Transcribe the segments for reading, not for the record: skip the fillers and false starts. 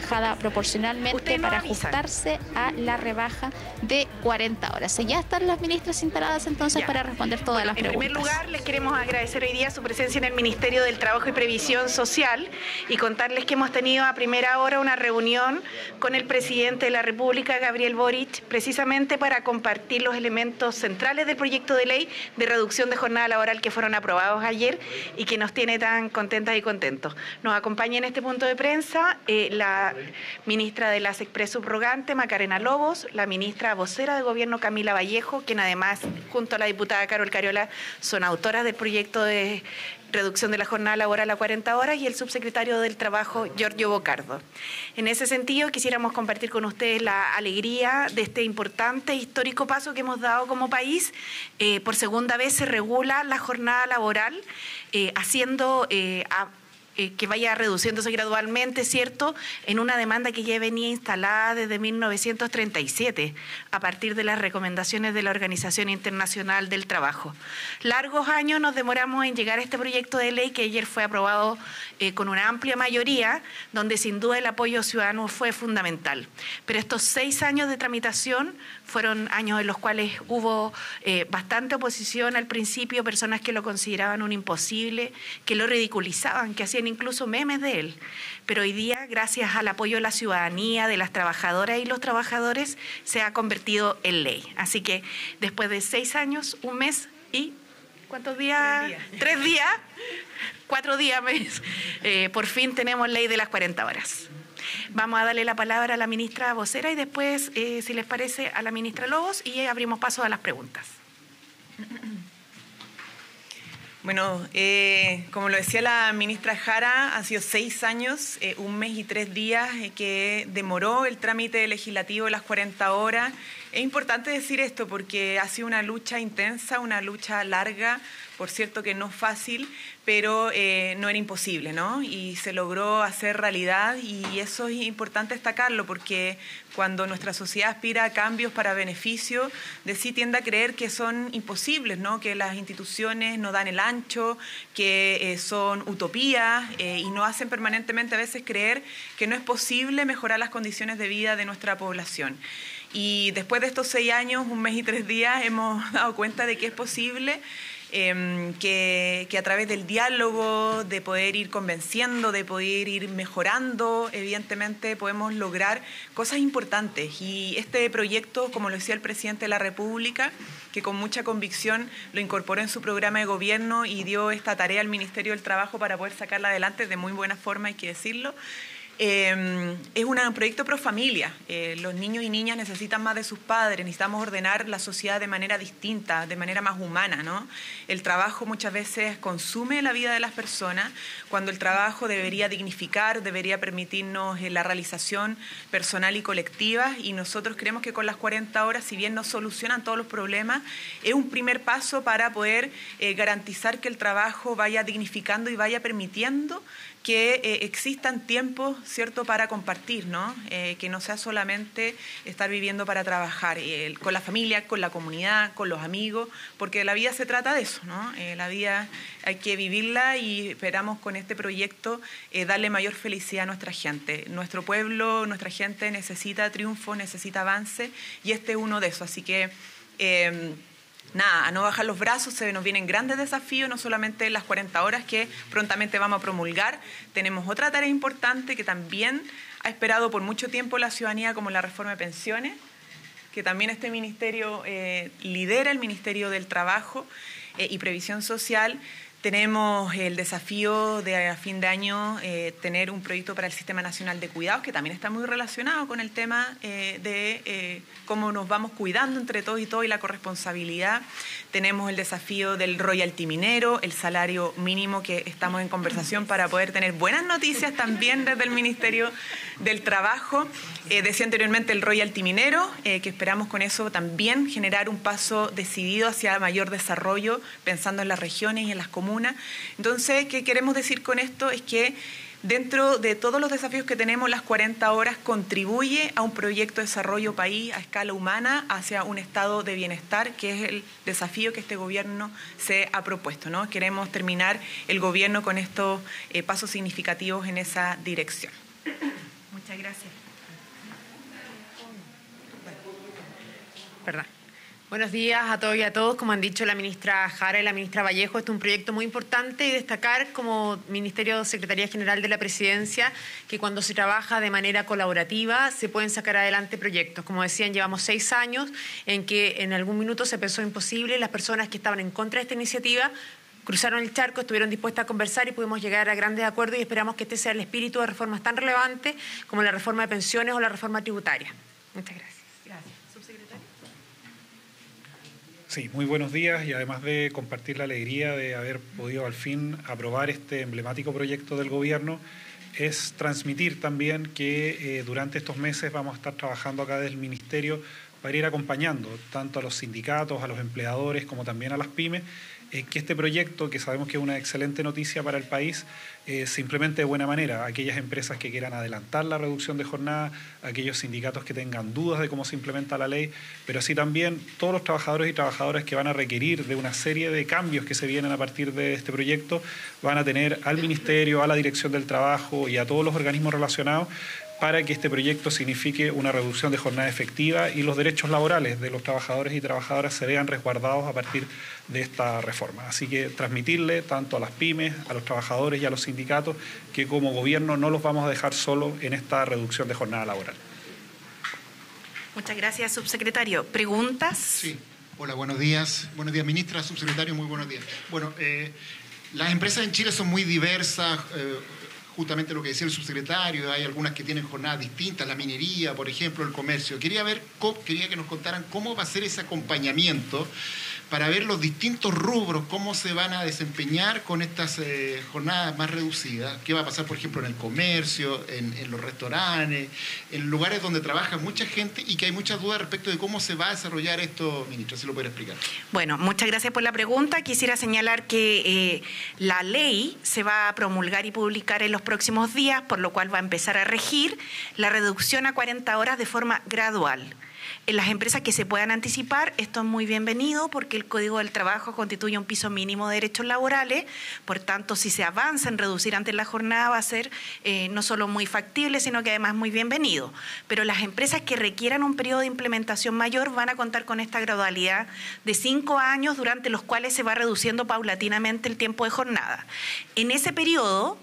bajada proporcionalmente para ajustarse a la rebaja de 40 horas. Ya están las ministras instaladas entonces para responder todas las preguntas. En primer lugar, les queremos agradecer hoy día su presencia en el Ministerio del Trabajo y Previsión Social y contarles que hemos tenido a primera hora una reunión con el presidente de la República, Gabriel Boric, precisamente para compartir los elementos centrales del proyecto de ley de reducción de jornada laboral que fueron aprobados ayer y que nos tiene tan contentas y contentos. Nos acompaña en este punto de prensa la ministra de las Express subrogante, Macarena Lobos, la ministra vocera de Gobierno, Camila Vallejo, quien además, junto a la diputada Carol Cariola, son autoras del proyecto de reducción de la jornada laboral a 40 horas, y el subsecretario del Trabajo, Giorgio Bocardo. En ese sentido, quisiéramos compartir con ustedes la alegría de este importante e histórico paso que hemos dado como país. Por segunda vez se regula la jornada laboral, haciendo que vaya reduciéndose gradualmente, ¿cierto?, en una demanda que ya venía instalada desde 1937, a partir de las recomendaciones de la Organización Internacional del Trabajo. Largos años nos demoramos en llegar a este proyecto de ley que ayer fue aprobado con una amplia mayoría, donde sin duda el apoyo ciudadano fue fundamental. Pero estos 6 años de tramitación fueron años en los cuales hubo bastante oposición al principio, personas que lo consideraban un imposible, que lo ridiculizaban, que hacían incluso memes de él. Pero hoy día, gracias al apoyo de la ciudadanía, de las trabajadoras y los trabajadores, se ha convertido en ley. Así que después de 6 años, 1 mes y... ¿cuántos días? 3 días, 4 días, por fin tenemos ley de las 40 horas. Vamos a darle la palabra a la ministra vocera y después, si les parece, a la ministra Lobos, y abrimos paso a las preguntas. Bueno, como lo decía la ministra Jara, han sido 6 años, 1 mes y 3 días que demoró el trámite legislativo de las 40 horas. Es importante decir esto porque ha sido una lucha intensa, una lucha larga, por cierto que no fácil, pero no era imposible, ¿no? Y se logró hacer realidad, y eso es importante destacarlo porque cuando nuestra sociedad aspira a cambios para beneficio, de sí tiende a creer que son imposibles, ¿no? Que las instituciones no dan el ancho, que son utopías y nos hacen permanentemente a veces creer que no es posible mejorar las condiciones de vida de nuestra población. Y después de estos 6 años, 1 mes y 3 días, hemos dado cuenta de que es posible, que a través del diálogo, de poder ir convenciendo, de poder ir mejorando, evidentemente podemos lograr cosas importantes. Y este proyecto, como lo decía el presidente de la República, que con mucha convicción lo incorporó en su programa de gobierno y dio esta tarea al Ministerio del Trabajo para poder sacarla adelante de muy buena forma, hay que decirlo. Es un proyecto pro familia. Los niños y niñas necesitan más de sus padres, necesitamos ordenar la sociedad de manera distinta, de manera más humana, ¿no? El trabajo muchas veces consume la vida de las personas, cuando el trabajo debería dignificar, debería permitirnos la realización personal y colectiva, y nosotros creemos que con las 40 horas, si bien no solucionan todos los problemas, es un primer paso para poder garantizar que el trabajo vaya dignificando y vaya permitiendo que existan tiempos, ¿cierto?, para compartir, ¿no? Que no sea solamente estar viviendo para trabajar, con la familia, con la comunidad, con los amigos, porque la vida se trata de eso, ¿no? La vida hay que vivirla, y esperamos con este proyecto darle mayor felicidad a nuestra gente. Nuestro pueblo, nuestra gente necesita triunfo, necesita avance, y este es uno de esos. Así que... nada, a no bajar los brazos, se nos vienen grandes desafíos, no solamente las 40 horas que prontamente vamos a promulgar, tenemos otra tarea importante que también ha esperado por mucho tiempo la ciudadanía, como la reforma de pensiones, que también este ministerio lidera, el Ministerio del Trabajo y Previsión Social. Tenemos el desafío de a fin de año tener un proyecto para el Sistema Nacional de Cuidados, que también está muy relacionado con el tema de cómo nos vamos cuidando entre todos y todo, y la corresponsabilidad. Tenemos el desafío del royalty minero, el salario mínimo, que estamos en conversación para poder tener buenas noticias también desde el Ministerio del Trabajo. Decía anteriormente el royalty minero, que esperamos con eso también generar un paso decidido hacia mayor desarrollo, pensando en las regiones y en las comunas. Entonces, ¿qué queremos decir con esto? Es que dentro de todos los desafíos que tenemos, las 40 horas contribuye a un proyecto de desarrollo país a escala humana hacia un estado de bienestar, que es el desafío que este gobierno se ha propuesto, ¿no? Queremos terminar el gobierno con estos pasos significativos en esa dirección. Muchas gracias. Perdón. Buenos días a todos y a todos. Como han dicho la ministra Jara y la ministra Vallejo, este es un proyecto muy importante y destacar como Ministerio Secretaría General de la Presidencia que cuando se trabaja de manera colaborativa se pueden sacar adelante proyectos. Como decían, llevamos 6 años en que en algún minuto se pensó imposible. Las personas que estaban en contra de esta iniciativa cruzaron el charco, estuvieron dispuestas a conversar y pudimos llegar a grandes acuerdos y esperamos que este sea el espíritu de reformas tan relevantes como la reforma de pensiones o la reforma tributaria. Muchas gracias. Gracias. Subsecretario. Sí, muy buenos días y además de compartir la alegría de haber podido al fin aprobar este emblemático proyecto del gobierno, es transmitir también que durante estos meses vamos a estar trabajando acá desde el Ministerio para ir acompañando tanto a los sindicatos, a los empleadores como también a las pymes, que este proyecto, que sabemos que es una excelente noticia para el país, se implemente de buena manera. Aquellas empresas que quieran adelantar la reducción de jornada, aquellos sindicatos que tengan dudas de cómo se implementa la ley, pero así también todos los trabajadores y trabajadoras que van a requerir de una serie de cambios que se vienen a partir de este proyecto, van a tener al Ministerio, a la Dirección del Trabajo y a todos los organismos relacionados para que este proyecto signifique una reducción de jornada efectiva y los derechos laborales de los trabajadores y trabajadoras se vean resguardados a partir de esta reforma. Así que transmitirle tanto a las pymes, a los trabajadores y a los sindicatos que como gobierno no los vamos a dejar solos en esta reducción de jornada laboral. Muchas gracias, subsecretario. ¿Preguntas? Sí. Hola, buenos días. Buenos días, ministra, subsecretario, muy buenos días. Bueno, las empresas en Chile son muy diversas. Justamente lo que decía el subsecretario, hay algunas que tienen jornadas distintas, la minería, por ejemplo, el comercio. Quería que nos contaran cómo va a ser ese acompañamiento para ver los distintos rubros, cómo se van a desempeñar con estas jornadas más reducidas. ¿Qué va a pasar, por ejemplo, en el comercio, en los restaurantes, en lugares donde trabaja mucha gente y que hay muchas dudas respecto de cómo se va a desarrollar esto, ministro? ¿Si lo puede explicar? Bueno, muchas gracias por la pregunta. Quisiera señalar que la ley se va a promulgar y publicar en los próximos días, por lo cual va a empezar a regir la reducción a 40 horas de forma gradual. En las empresas que se puedan anticipar, esto es muy bienvenido porque el Código del Trabajo constituye un piso mínimo de derechos laborales, por tanto, si se avanza en reducir antes la jornada va a ser no solo muy factible, sino que además muy bienvenido. Pero las empresas que requieran un periodo de implementación mayor van a contar con esta gradualidad de 5 años durante los cuales se va reduciendo paulatinamente el tiempo de jornada. En ese periodo,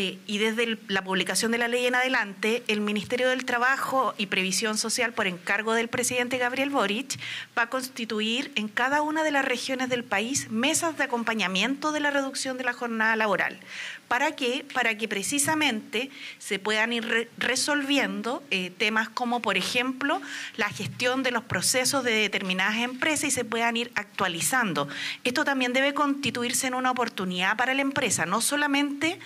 y desde la publicación de la ley en adelante, el Ministerio del Trabajo y Previsión Social, por encargo del presidente Gabriel Boric, va a constituir en cada una de las regiones del país mesas de acompañamiento de la reducción de la jornada laboral. ¿Para qué? Para que precisamente se puedan ir resolviendo temas como, por ejemplo, la gestión de los procesos de determinadas empresas y se puedan ir actualizando. Esto también debe constituirse en una oportunidad para la empresa, no solamente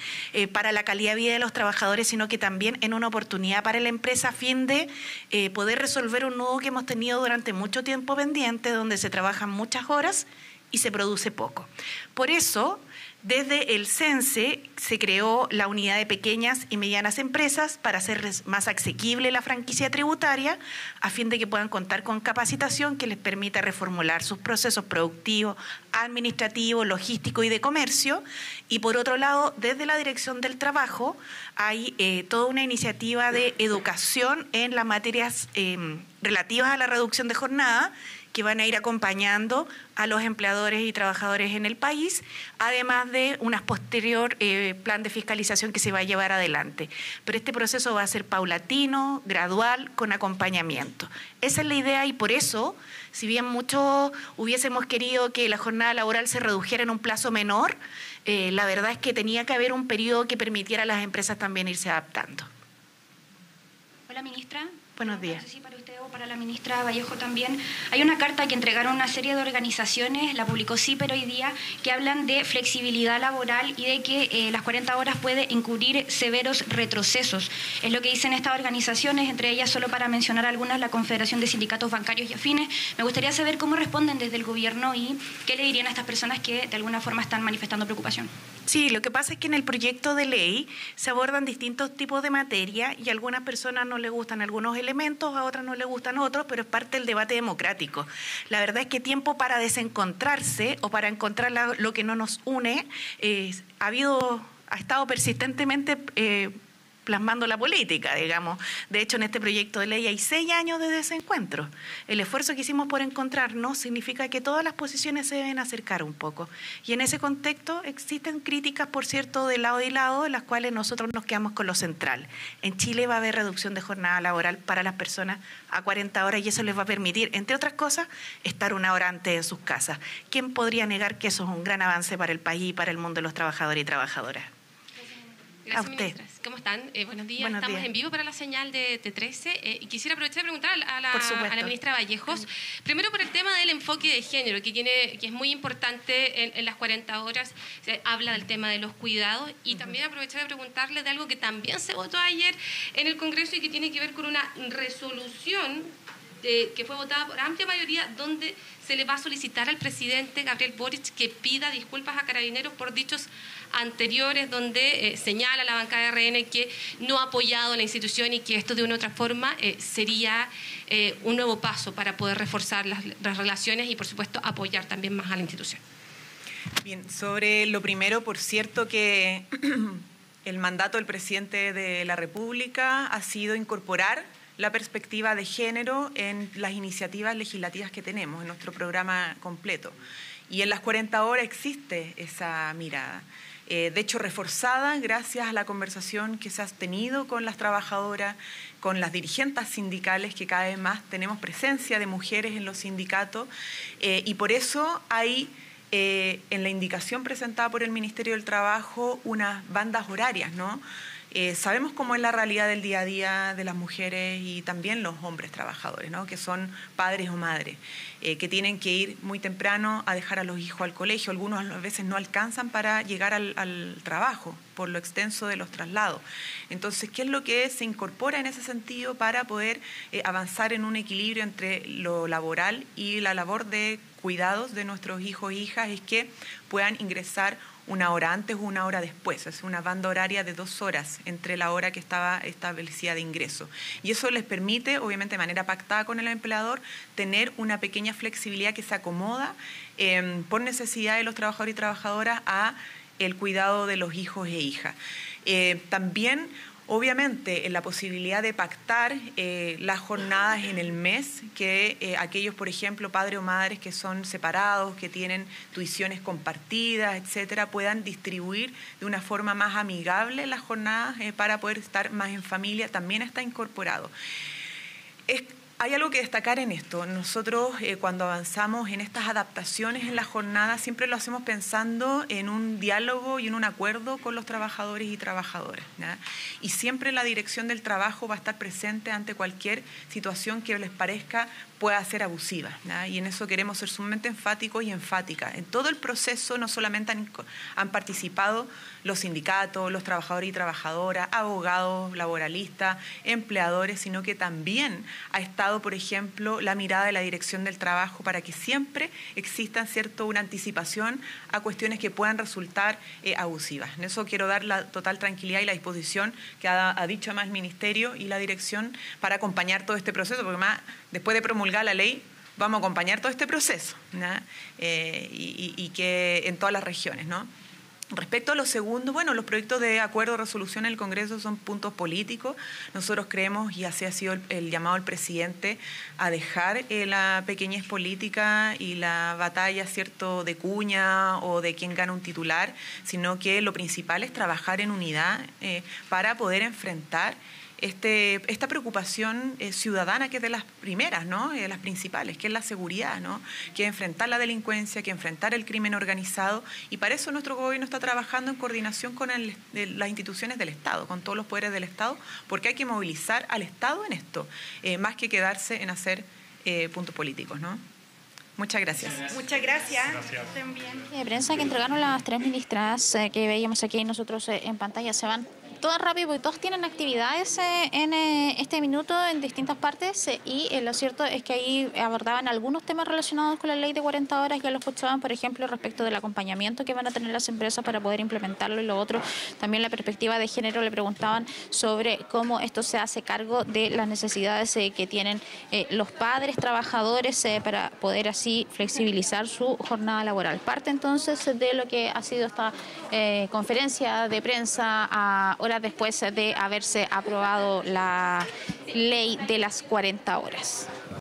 para la calidad de vida de los trabajadores, sino que también en una oportunidad para la empresa a fin de poder resolver un nudo que hemos tenido durante mucho tiempo pendiente, donde se trabajan muchas horas y se produce poco. Por eso, desde el CENSE se creó la unidad de pequeñas y medianas empresas para hacer más asequible la franquicia tributaria a fin de que puedan contar con capacitación que les permita reformular sus procesos productivos, administrativos, logísticos y de comercio. Y por otro lado, desde la Dirección del Trabajo hay toda una iniciativa de educación en las materias relativas a la reducción de jornada que van a ir acompañando a los empleadores y trabajadores en el país, además de un posterior plan de fiscalización que se va a llevar adelante. Pero este proceso va a ser paulatino, gradual, con acompañamiento. Esa es la idea y por eso, si bien muchos hubiésemos querido que la jornada laboral se redujera en un plazo menor, la verdad es que tenía que haber un periodo que permitiera a las empresas también irse adaptando. Hola, ministra. Buenos días. No sé si para usted o para la ministra Vallejo también. Hay una carta que entregaron una serie de organizaciones, la publicó CIPER hoy día, que hablan de flexibilidad laboral y de que las 40 horas puede encubrir severos retrocesos. Es lo que dicen estas organizaciones, entre ellas, solo para mencionar algunas, la Confederación de Sindicatos Bancarios y Afines. Me gustaría saber cómo responden desde el gobierno y qué le dirían a estas personas que de alguna forma están manifestando preocupación. Sí, lo que pasa es que en el proyecto de ley se abordan distintos tipos de materia y a algunas personas no les gustan algunos elementos, a otras no les gustan otros, pero es parte del debate democrático. La verdad es que tiempo para desencontrarse o para encontrar lo que no nos une ha estado persistentemente plasmando la política, digamos. De hecho, en este proyecto de ley hay 6 años de desencuentro. El esfuerzo que hicimos por encontrarnos significa que todas las posiciones se deben acercar un poco. Y en ese contexto existen críticas, por cierto, de lado y lado, en las cuales nosotros nos quedamos con lo central. En Chile va a haber reducción de jornada laboral para las personas a 40 horas y eso les va a permitir, entre otras cosas, estar 1 hora antes en sus casas. ¿Quién podría negar que eso es un gran avance para el país y para el mundo de los trabajadores y trabajadoras? Gracias, a usted. Ministras. ¿Cómo están? Buenos días. Buenos Estamos días. en vivo para la señal de T13 y quisiera aprovechar y preguntar a la ministra Vallejos, primero por el tema del enfoque de género, que es muy importante en las 40 horas, se habla del tema de los cuidados y también aprovechar de preguntarle de algo que también se votó ayer en el Congreso y que tiene que ver con una resolución que fue votada por amplia mayoría, donde se le va a solicitar al presidente Gabriel Boric que pida disculpas a Carabineros por dichos anteriores, donde señala la bancada de RN que no ha apoyado a la institución y que esto de una u otra forma sería un nuevo paso para poder reforzar las relaciones y, por supuesto, apoyar también más a la institución. Bien, sobre lo primero, por cierto que el mandato del presidente de la República ha sido incorporar la perspectiva de género en las iniciativas legislativas que tenemos, en nuestro programa completo. Y en las 40 horas existe esa mirada. De hecho, reforzada gracias a la conversación que se ha tenido con las trabajadoras, con las dirigentes sindicales, que cada vez más tenemos presencia de mujeres en los sindicatos, y por eso hay en la indicación presentada por el Ministerio del Trabajo unas bandas horarias, ¿no? Sabemos cómo es la realidad del día a día de las mujeres y también los hombres trabajadores, ¿no? Que son padres o madres, que tienen que ir muy temprano a dejar a los hijos al colegio. Algunos a veces no alcanzan para llegar al trabajo por lo extenso de los traslados. Entonces, ¿qué es lo que se incorpora en ese sentido para poder avanzar en un equilibrio entre lo laboral y la labor de cuidados de nuestros hijos e hijas? Es que puedan ingresar 1 hora antes o 1 hora después. Es una banda horaria de 2 horas entre la hora que estaba establecida de ingreso. Y eso les permite, obviamente de manera pactada con el empleador, tener una pequeña flexibilidad que se acomoda por necesidad de los trabajadores y trabajadoras a el cuidado de los hijos e hijas. También, obviamente, en la posibilidad de pactar las jornadas en el mes, que aquellos, por ejemplo, padres o madres que son separados, que tienen tuiciones compartidas, etcétera, puedan distribuir de una forma más amigable las jornadas para poder estar más en familia, también está incorporado. Hay algo que destacar en esto. Nosotros cuando avanzamos en estas adaptaciones en la jornada siempre lo hacemos pensando en un diálogo y en un acuerdo con los trabajadores y trabajadoras, ¿ya? Y siempre la dirección del trabajo va a estar presente ante cualquier situación que les parezca pueda ser abusiva, ¿ya? Y en eso queremos ser sumamente enfáticos y enfáticas. En todo el proceso no solamente han participado los sindicatos, los trabajadores y trabajadoras, abogados, laboralistas, empleadores, sino que también ha estado, por ejemplo, la mirada de la dirección del trabajo para que siempre exista, ¿cierto?, una anticipación a cuestiones que puedan resultar abusivas. En eso quiero dar la total tranquilidad y la disposición que ha dicho además el Ministerio y la dirección para acompañar todo este proceso, porque más después de promulgar la ley, vamos a acompañar todo este proceso, ¿no? Y que en todas las regiones, ¿no? Respecto a lo segundo, bueno, los proyectos de acuerdo o resolución en el Congreso son puntos políticos. Nosotros creemos, y así ha sido el llamado del presidente, a dejar la pequeñez política y la batalla, ¿cierto?, de cuña o de quién gana un titular, sino que lo principal es trabajar en unidad para poder enfrentar esta preocupación ciudadana, que es de las primeras, ¿no?, de las principales, que es la seguridad, ¿no?, que es enfrentar la delincuencia, que enfrentar el crimen organizado, y para eso nuestro gobierno está trabajando en coordinación con las instituciones del Estado, con todos los poderes del Estado, porque hay que movilizar al Estado en esto, más que quedarse en hacer puntos políticos, ¿no? Muchas gracias. Muchas gracias. De prensa que entregaron las 3 ministras que veíamos aquí nosotros en pantalla se van todas rápido porque todos tienen actividades en este minuto en distintas partes y lo cierto es que ahí abordaban algunos temas relacionados con la ley de 40 horas, ya lo escuchaban, por ejemplo, respecto del acompañamiento que van a tener las empresas para poder implementarlo, y lo otro, también la perspectiva de género, le preguntaban sobre cómo esto se hace cargo de las necesidades que tienen los padres trabajadores para poder así flexibilizar su jornada laboral. Parte entonces de lo que ha sido esta conferencia de prensa a hora horas después de haberse aprobado la ley de las 40 horas.